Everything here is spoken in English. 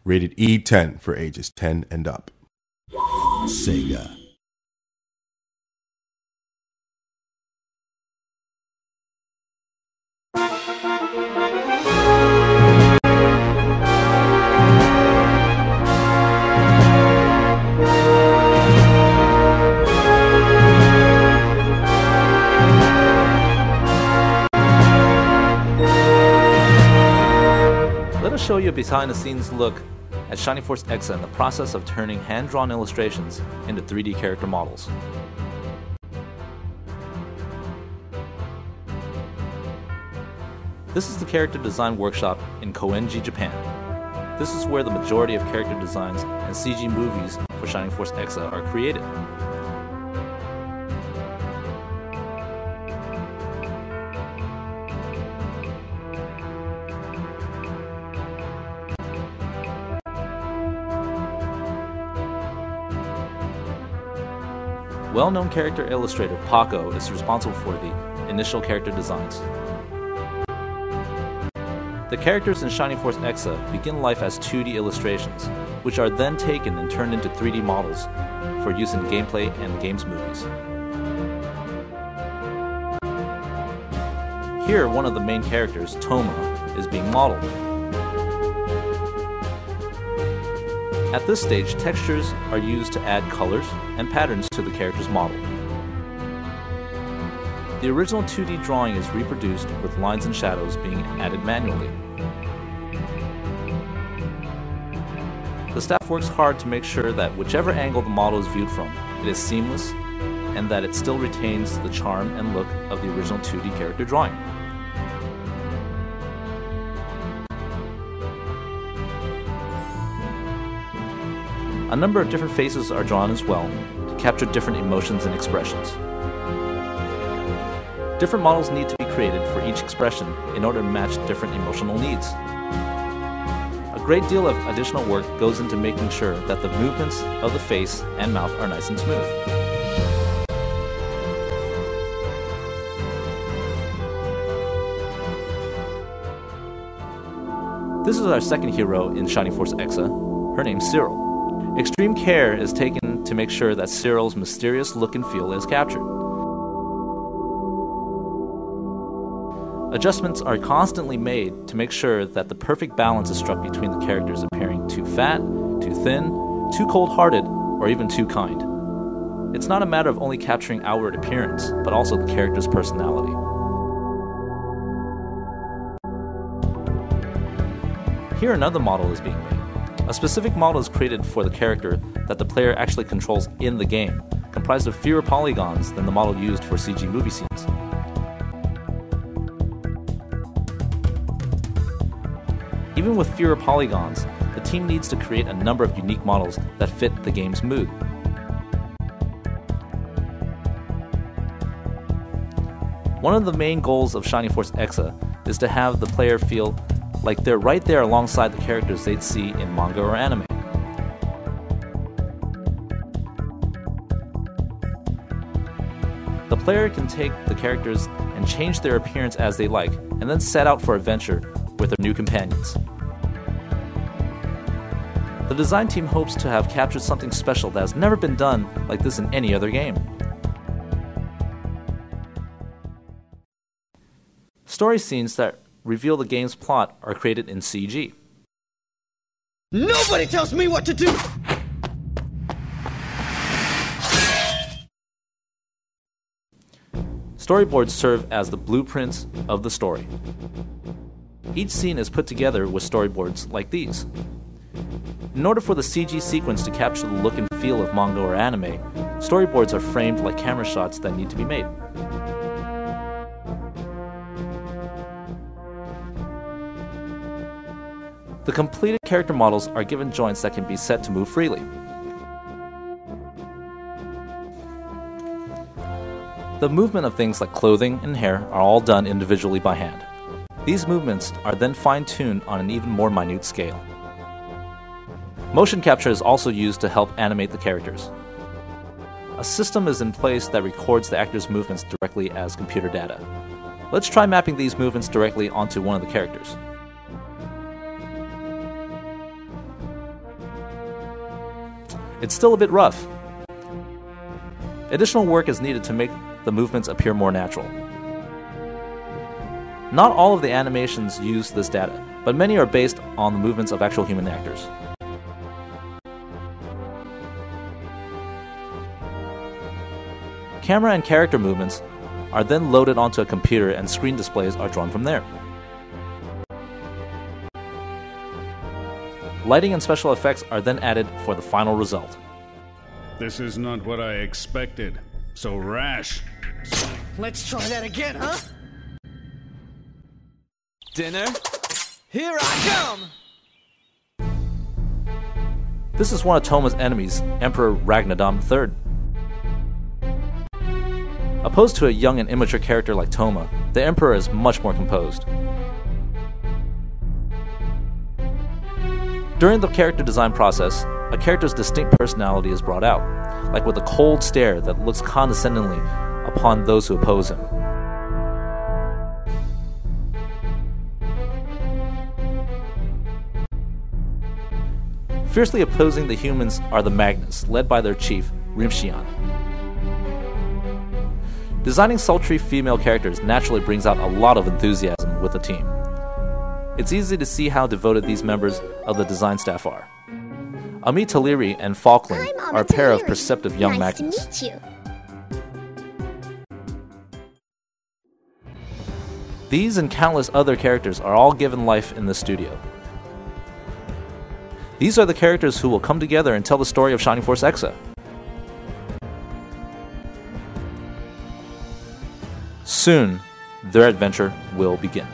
Rated E10 for ages 10 and up. Sega. Let us show you a behind-the-scenes look at shining-force-exa and the process of turning hand-drawn illustrations into 3D character models. This is the character design workshop in Koenji, Japan. This is where the majority of character designs and CG movies for shining-force-exa are created. Well-known character illustrator Paco is responsible for the initial character designs. The characters in shining-force-exa begin life as 2D illustrations, which are then taken and turned into 3D models for use in gameplay and games movies. Here, one of the main characters, Toma, is being modeled. At this stage, textures are used to add colors and patterns to the character's model. The original 2D drawing is reproduced with lines and shadows being added manually. The staff works hard to make sure that whichever angle the model is viewed from, it is seamless and that it still retains the charm and look of the original 2D character drawing. A number of different faces are drawn as well to capture different emotions and expressions. Different models need to be created for each expression in order to match different emotional needs. A great deal of additional work goes into making sure that the movements of the face and mouth are nice and smooth. This is our second hero in shining-force-exa. Her name's Cyril. Extreme care is taken to make sure that Cyril's mysterious look and feel is captured. Adjustments are constantly made to make sure that the perfect balance is struck between the characters appearing too fat, too thin, too cold-hearted, or even too kind. It's not a matter of only capturing outward appearance, but also the character's personality. Here another model is being made. A specific model is created for the character that the player actually controls in the game, comprised of fewer polygons than the model used for CG movie scenes. Even with fewer polygons, the team needs to create a number of unique models that fit the game's mood. One of the main goals of shining-force-exa is to have the player feel like they're right there alongside the characters they'd see in manga or anime. The player can take the characters and change their appearance as they like, and then set out for adventure with their new companions. The design team hopes to have captured something special that has never been done like this in any other game. Story scenes that reveal the game's plot are created in CG. Nobody tells me what to do! Storyboards serve as the blueprints of the story. Each scene is put together with storyboards like these. In order for the CG sequence to capture the look and feel of manga or anime, storyboards are framed like camera shots that need to be made. The completed character models are given joints that can be set to move freely. The movement of things like clothing and hair are all done individually by hand. These movements are then fine-tuned on an even more minute scale. Motion capture is also used to help animate the characters. A system is in place that records the actor's movements directly as computer data. Let's try mapping these movements directly onto one of the characters. it's still a bit rough. Additional work is needed to make the movements appear more natural. Not all of the animations use this data, but many are based on the movements of actual human actors. Camera and character movements are then loaded onto a computer and screen displays are drawn from there. Lighting and special effects are then added for the final result. This is not what I expected. So rash. Let's try that again, huh? Dinner? Here I come! This is one of Toma's enemies, Emperor Ragnadam III. Opposed to a young and immature character like Toma, the Emperor is much more composed. During the character design process, a character's distinct personality is brought out, like with a cold stare that looks condescendingly upon those who oppose him. Fiercely opposing the humans are the Magnus, led by their chief, Rimshian. Designing sultry female characters naturally brings out a lot of enthusiasm with the team. It's easy to see how devoted these members of the design staff are. Ami Taliri and Falkland are a pair of perceptive young Magnus. Nice to meet you. These and countless other characters are all given life in the studio. These are the characters who will come together and tell the story of shining-force-exa. Soon, their adventure will begin.